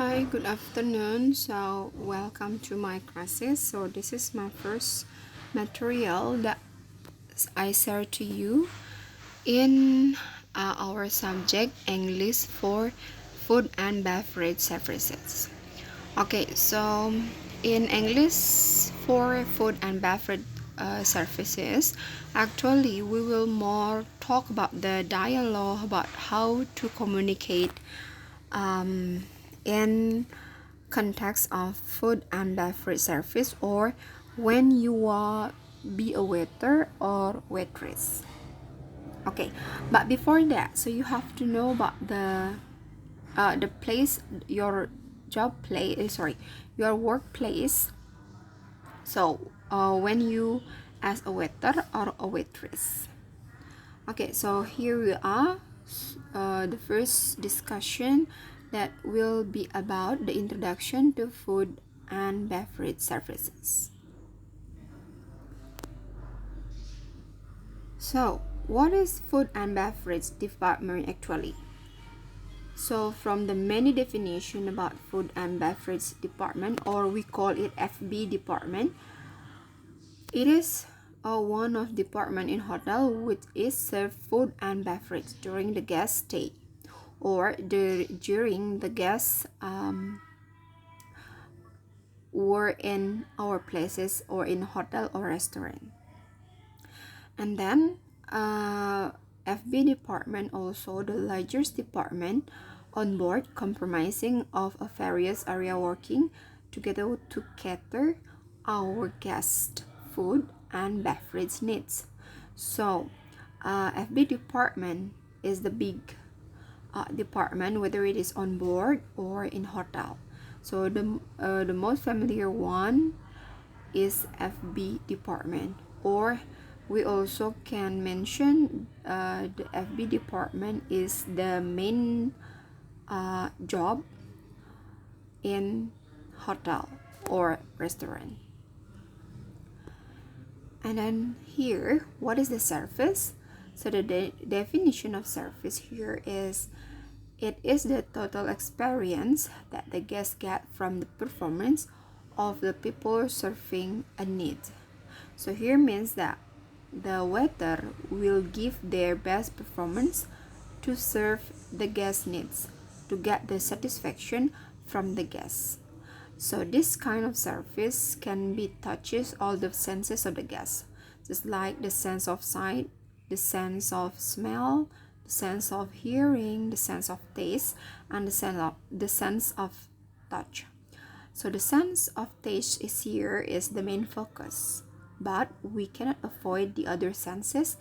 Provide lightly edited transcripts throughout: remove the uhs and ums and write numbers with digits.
Hi, good afternoon. So, welcome to my classes. So, this is my first material that I share to you in our subject English for food and beverage services. Okay, so in English for food and beverage services, actually, we will more talk about the dialogue about how to communicate um, in context of food and beverage service, or when you are be a waiter or waitress. Okay, but before that, so you have to know about the place, your job place, sorry, your workplace. So when you as a waiter or a waitress. Okay, so here we are. The first discussion that will be about the introduction to food and beverage services. So, what is food and beverage department actually? So, from the many definition about food and beverage department, or we call it FB department, it is one of department in hotel which is serve food and beverage during the guest stay or during the guests were in our places or in hotel or restaurant. And then FB department also the largest department on board, comprising of a various area working together to cater our guest food and beverage needs. So FB department is the big department, whether it is on board or in hotel. So the most familiar one is FB department, or we also can mention the FB department is the main job in hotel or restaurant. And then here, what is the service? So the definition of service here is it is the total experience that the guests get from the performance of the people serving a need. So here means that the waiter will give their best performance to serve the guest needs, to get the satisfaction from the guests. So this kind of service can be touches all the senses of the guest, just like the sense of sight, the sense of smell, the sense of hearing, the sense of taste, and the sense of touch. So the sense of taste is here is the main focus, but we cannot avoid the other senses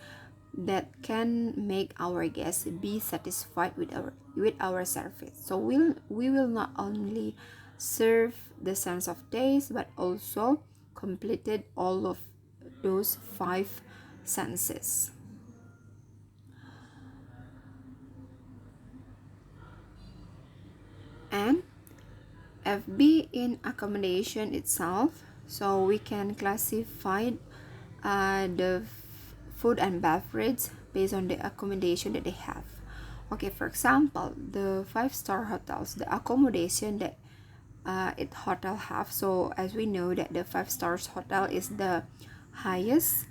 that can make our guests be satisfied with our service. So we will not only serve the sense of taste, but also completed all of those five senses. And FB in accommodation itself, so we can classify the food and beverage based on the accommodation that they have. Okay, for example, the 5-star hotels, the accommodation that it hotel have. So as we know that the 5 stars hotel is the highest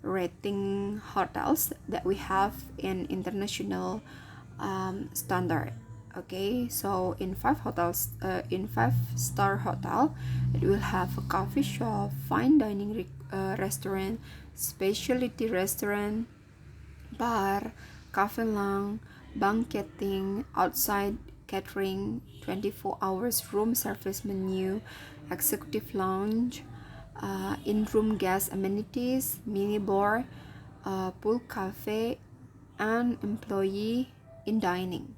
rating hotels that we have in international standard. Okay, so in 5-star hotel, it will have a coffee shop, fine dining restaurant, specialty restaurant, bar, cafe lounge, banqueting, outside catering, 24 hours room service menu, executive lounge, in-room guest amenities, mini bar, pool cafe, and employee in dining.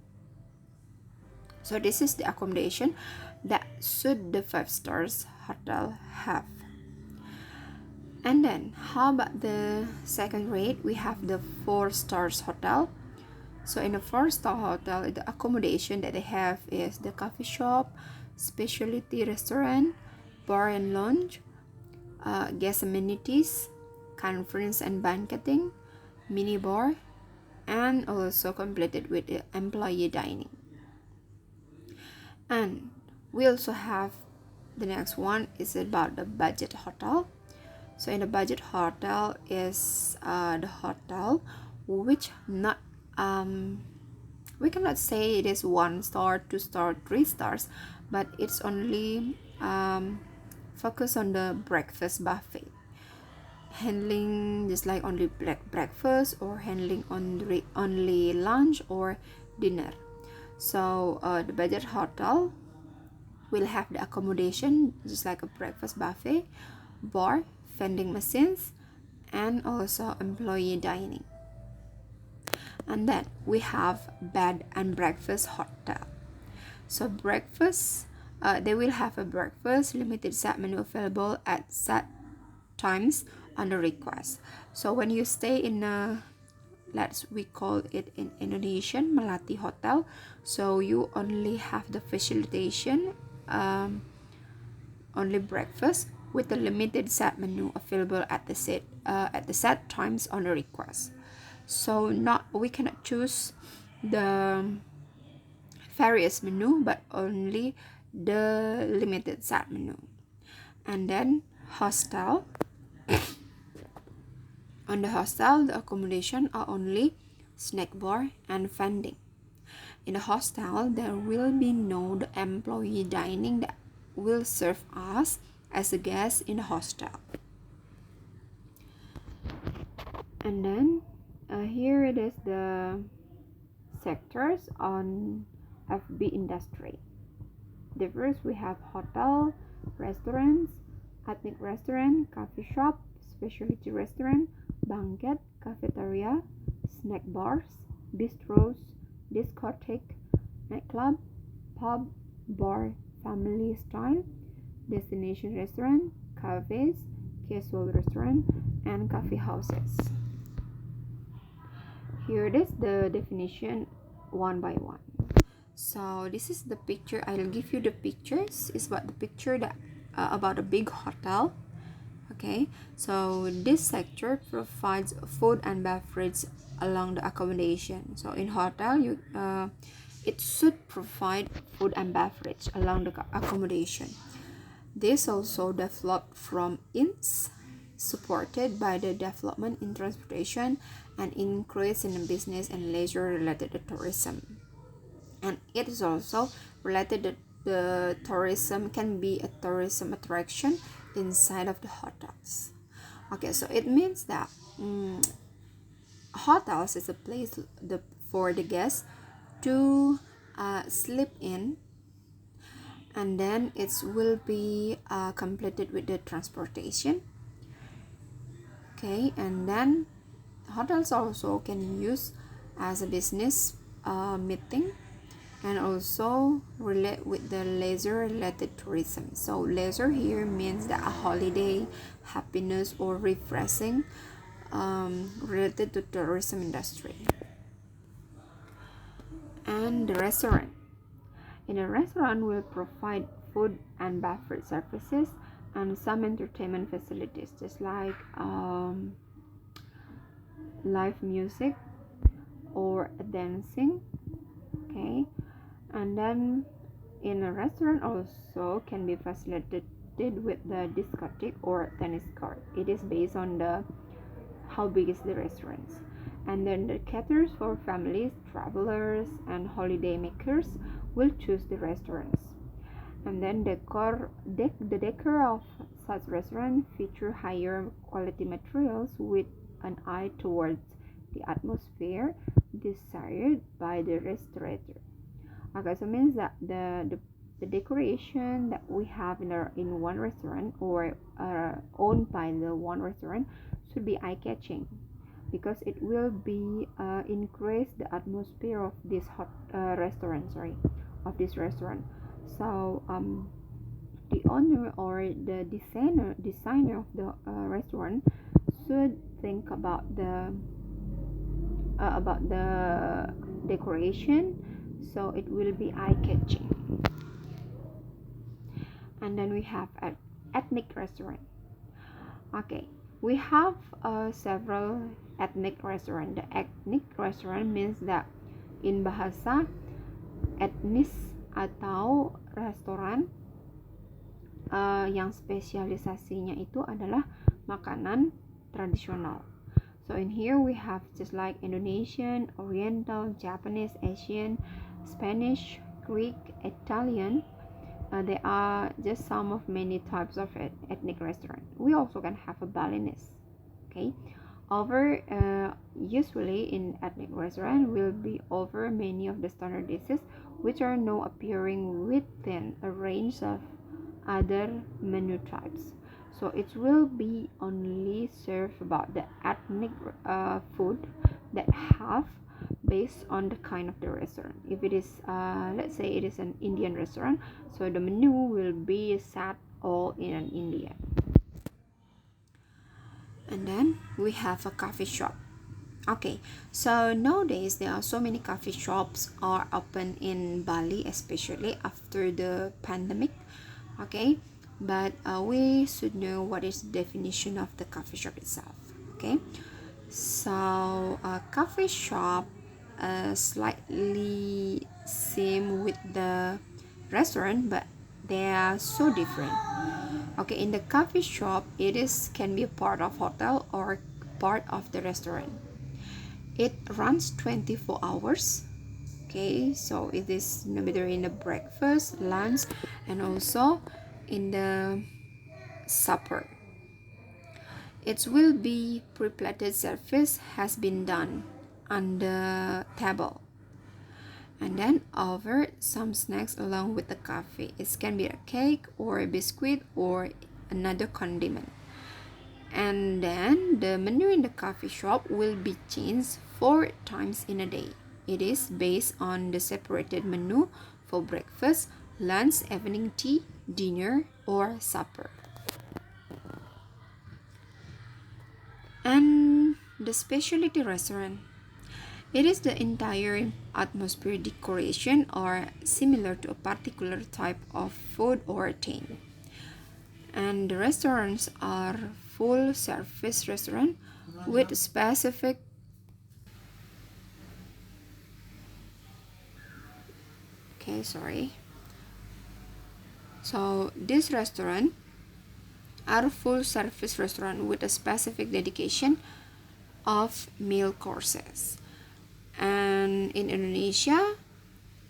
So this is the accommodation that should the 5 stars hotel have. And then how about the second rate? We have the 4 stars hotel. So in a 4-star hotel, the accommodation that they have is the coffee shop, specialty restaurant, bar and lounge, guest amenities, conference and banqueting, mini bar, and also completed with the employee dining. And we also have the next one is about the budget hotel. So in the budget hotel is the hotel which not we cannot say it is 1 star, 2 star, 3 stars, but it's only focus on the breakfast buffet, handling just like only breakfast, or handling only lunch or dinner. So the budget hotel will have the accommodation just like a breakfast buffet, bar, vending machines, and also employee dining. And then we have bed and breakfast hotel. So breakfast, they will have a breakfast limited set menu available at set times under request. So when you stay in a, we call it in Indonesian Melati hotel, so you only have the facilitation only breakfast with the limited set menu available at the set times on the request. So we cannot choose the various menu, but only the limited set menu. And then hostel. On the hostel, the accommodation are only snack bar and vending. In the hostel, there will be no the employee dining that will serve us as a guest in the hostel. And then here it is the sectors on FB industry. The first we have hotel, restaurants, ethnic restaurant, coffee shop, specialty restaurant, banquet, cafeteria, snack bars, bistros, discotheque, nightclub, pub, bar, family style, destination restaurant, cafes, casual restaurant, and coffee houses. Here it is the definition one by one. So this is the picture. I'll give you the pictures. It's about the picture that about a big hotel. Okay, so this sector provides food and beverage along the accommodation. So in hotel, it should provide food and beverage along the accommodation. This also developed from INS, supported by the development in transportation and increase in business and leisure related to tourism. And it is also related to the tourism can be a tourism attraction inside of the hotels. Okay, so it means that hotels is a place for the guests to sleep in, and then it will be completed with the transportation. Okay, and then hotels also can use as a business meeting, and also relate with the leisure related tourism. So leisure here means that a holiday, happiness, or refreshing related to tourism industry. And the restaurant. In a restaurant will provide food and beverage services and some entertainment facilities, just like live music or dancing. Okay, and then in a restaurant also can be facilitated with the discotheque or tennis court. It is based on the how big is the restaurants. And then the caters for families, travelers, and holiday makers will choose the restaurants. And then the decor of such restaurant feature higher quality materials with an eye towards the atmosphere desired by the restaurateur. Okay, so it means that the decoration that we have in one restaurant or owned by the one restaurant should be eye-catching, because it will be increase the atmosphere of this restaurant. So the owner or the designer of the restaurant should think about the decoration, so it will be eye-catching. And then we have an ethnic restaurant. Okay, we have several ethnic restaurant. The ethnic restaurant means that in bahasa etnis atau restoran yang spesialisasinya itu adalah makanan tradisional. So in here we have just like Indonesian, Oriental, Japanese, Asian, Spanish, Greek, Italian. There are just some of many types of ethnic restaurant. We also can have a Balinese. Okay, usually in ethnic restaurant will be over many of the standard dishes which are now appearing within a range of other menu types. So it will be only served about the ethnic food that have based on the kind of the restaurant. If it is let's say it is an Indian restaurant, so the menu will be set all in an India. And then we have a coffee shop. Okay, so nowadays there are so many coffee shops are open in Bali, especially after the pandemic. Okay, but we should know what is the definition of the coffee shop itself. Okay, so a coffee shop slightly same with the restaurant, but they are so different. Okay, in the coffee shop it can be a part of hotel or part of the restaurant. It runs 24 hours. Okay, so it is either in the breakfast, lunch, and also in the supper. It will be pre-plated service has been done on the table, and then over some snacks along with the coffee. It can be a cake or a biscuit or another condiment. And then the menu in the coffee shop will be changed 4 times in a day. It is based on the separated menu for breakfast, lunch, evening tea, dinner, or supper. And the specialty restaurant. It is the entire atmosphere decoration or similar to a particular type of food or thing. And the restaurants are full service restaurant with specific So this restaurant are full service restaurant with a specific dedication of meal courses. And in Indonesia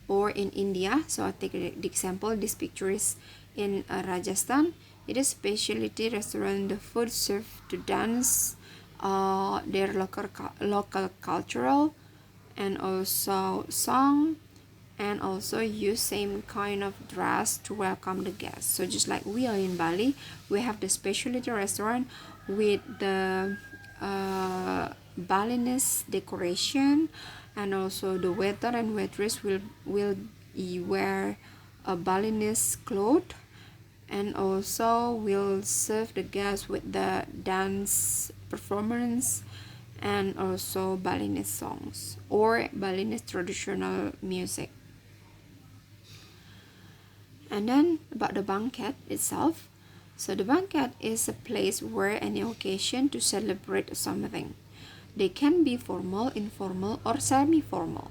or in India, so I take the example, this picture is in Rajasthan. It is specialty restaurant. The food served to dance their local cultural and also song, and also use same kind of dress to welcome the guests. So just like we are in Bali, we have the specialty restaurant with the Balinese decoration, and also the waiter and waitress will wear a Balinese cloth, and also will serve the guests with the dance performance and also Balinese songs or Balinese traditional music. And then about the banquet itself. So the banquet is a place where any occasion to celebrate something. They can be formal, informal, or semi-formal.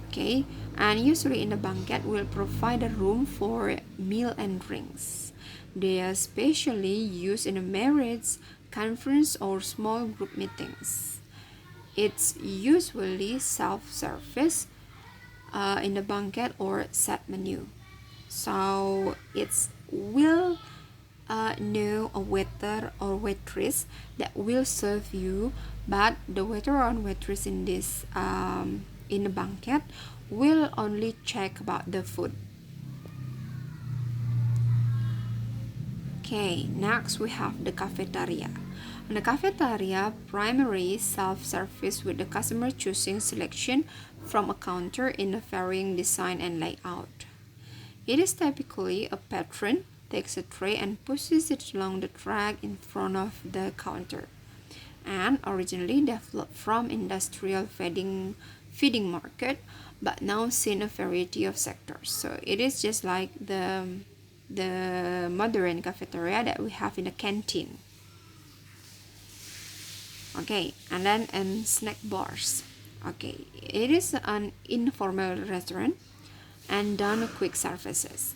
Okay, and usually in the banquet will provide a room for meal and drinks. They are specially used in a marriage, conference, or small group meetings. It's usually self-service in the banquet or set menu. So it will know a waiter or waitress that will serve you, but the waiter or waitress in this in the banquet will only check about the food. Okay, next we have the cafeteria. In the cafeteria, primary self-service with the customer choosing selection from a counter in a varying design and layout. It is typically a patron takes a tray and pushes it along the track in front of the counter, and originally developed from industrial feeding market, but now seen a variety of sectors. So it is just like the modern cafeteria that we have in the canteen. Okay, and then snack bars. Okay, it is an informal restaurant and done quick services,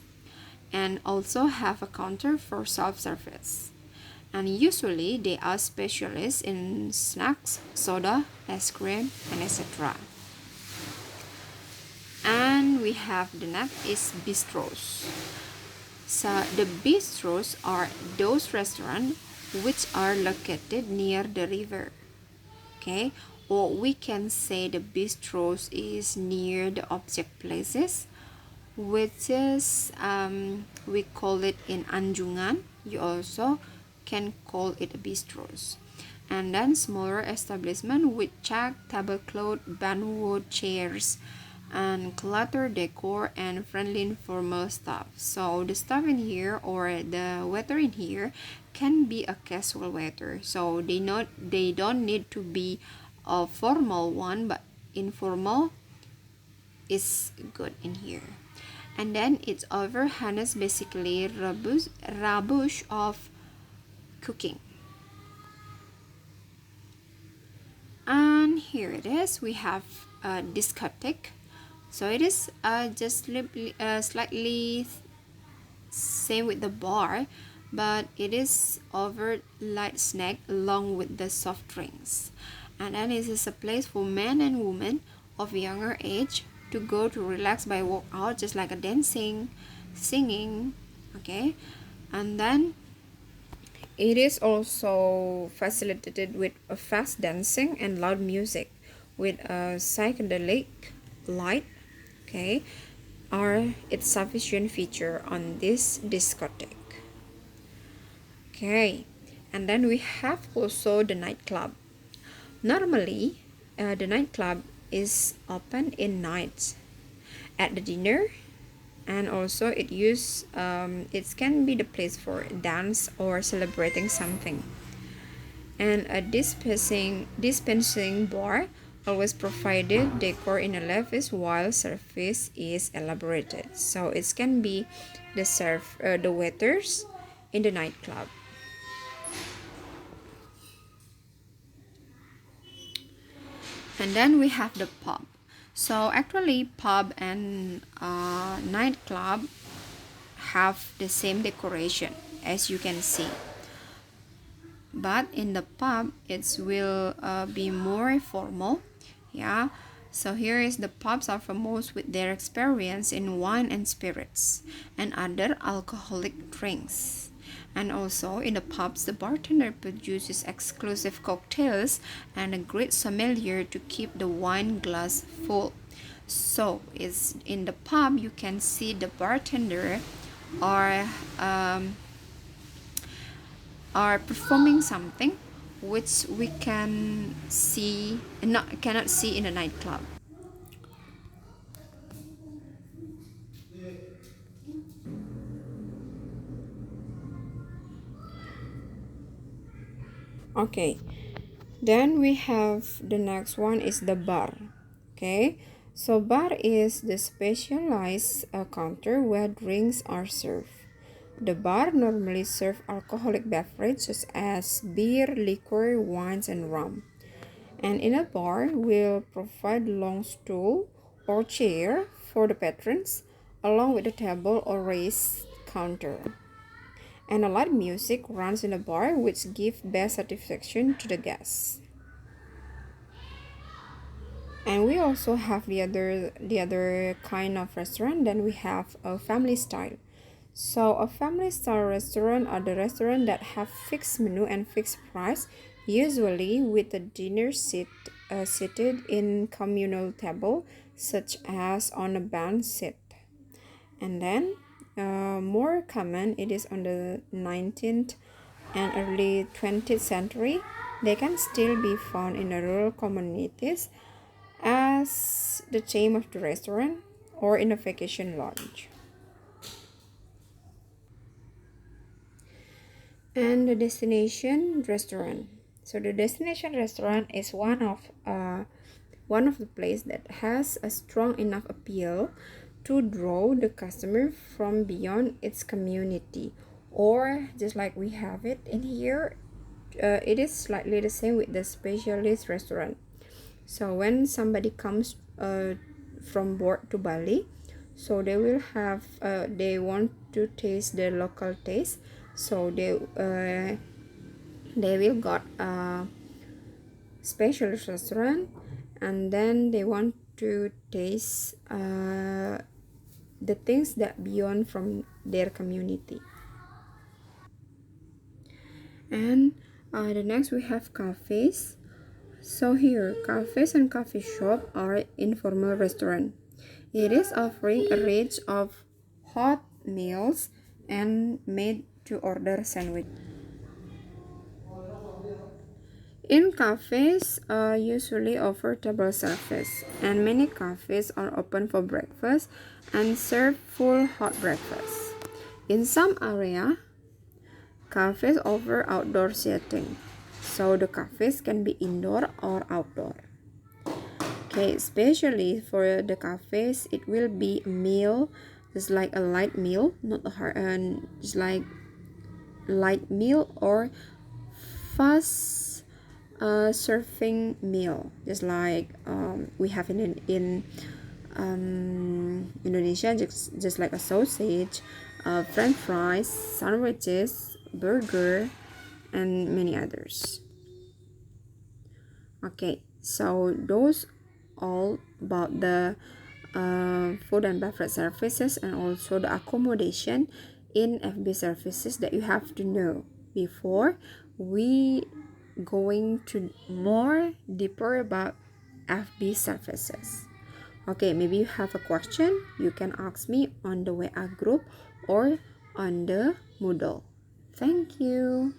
and also have a counter for self-service. And usually they are specialists in snacks, soda, ice cream, and etc. And we have the next is bistros. So the bistros are those restaurants which are located near the river. Okay, or we can say the bistros is near the object places, which is we call it in Anjungan. You also can call it a bistros. And then smaller establishment with check, tablecloth, bamboo chairs, and clutter decor and friendly informal staff. So the staff in here or the waiter in here can be a casual waiter. So they don't need to be a formal one, but informal is good in here. And then it's over harness basically rabush of cooking. And here it is. We have a discotheque. So it is just slightly same with the bar, but it is over light snack along with the soft drinks. And then it is a place for men and women of younger age to go to relax by walk out, just like a dancing, singing. Okay, and then it is also facilitated with a fast dancing and loud music with a psychedelic light. Okay, are its sufficient feature on this discotheque. Okay, and then we have also the nightclub. Normally the nightclub is open in nights at the dinner, and also it can be the place for dance or celebrating something. And a dispensing bar always provided decor in a lavish while service is elaborated. So it can be the waiters in the nightclub. And then we have the pub. So actually pub and nightclub have the same decoration as you can see, but in the pub it will be more formal. Yeah, so here is the pubs are famous with their experience in wine and spirits and other alcoholic drinks. And also in the pubs the bartender produces exclusive cocktails and a great sommelier to keep the wine glass full. So it's in the pub you can see the bartender are performing something which we cannot see in a nightclub. Okay, then we have the next one is the bar. Okay, so bar is the specialized counter where drinks are served. The bar normally serve alcoholic beverages such as beer, liquor, wines, and rum. And in a bar will provide long stool or chair for the patrons along with a table or raised counter. And a light music runs in the bar which give best satisfaction to the guests. And we also have the other kind of restaurant. Then we have a family style. So a family style restaurant are the restaurant that have fixed menu and fixed price, usually with the dinner seated in communal table, such as on a band seat. And then more common it is on the 19th and early 20th century. They can still be found in the rural communities as the chain of the restaurant or in a vacation lodge. And the destination restaurant. So the destination restaurant is one of the place that has a strong enough appeal to draw the customer from beyond its community, or just like we have it in here, it is slightly the same with the specialist restaurant. So when somebody comes from board to Bali, so they will have they want to taste the local taste, so they will got a special restaurant, and then they want to taste the things that beyond from their community. And the next we have cafes. So here, cafes and coffee shop are informal restaurant. It is offering a range of hot meals and made to order sandwich. In cafes, usually offer table service, and many cafes are open for breakfast and serve full hot breakfast. In some area, cafes offer outdoor seating, so the cafes can be indoor or outdoor. Okay, especially for the cafes, it will be a meal, just like a light meal, not a hard, just like light meal or fast surfing meal, just like we have in Indonesia, just like a sausage, French fries, sandwiches, burger, and many others. Okay, so those all about the food and beverage services and also the accommodation in FB services that you have to know before we going to more deeper about FB services. Okay, maybe you have a question, you can ask me on the WA group or on the Moodle. Thank you.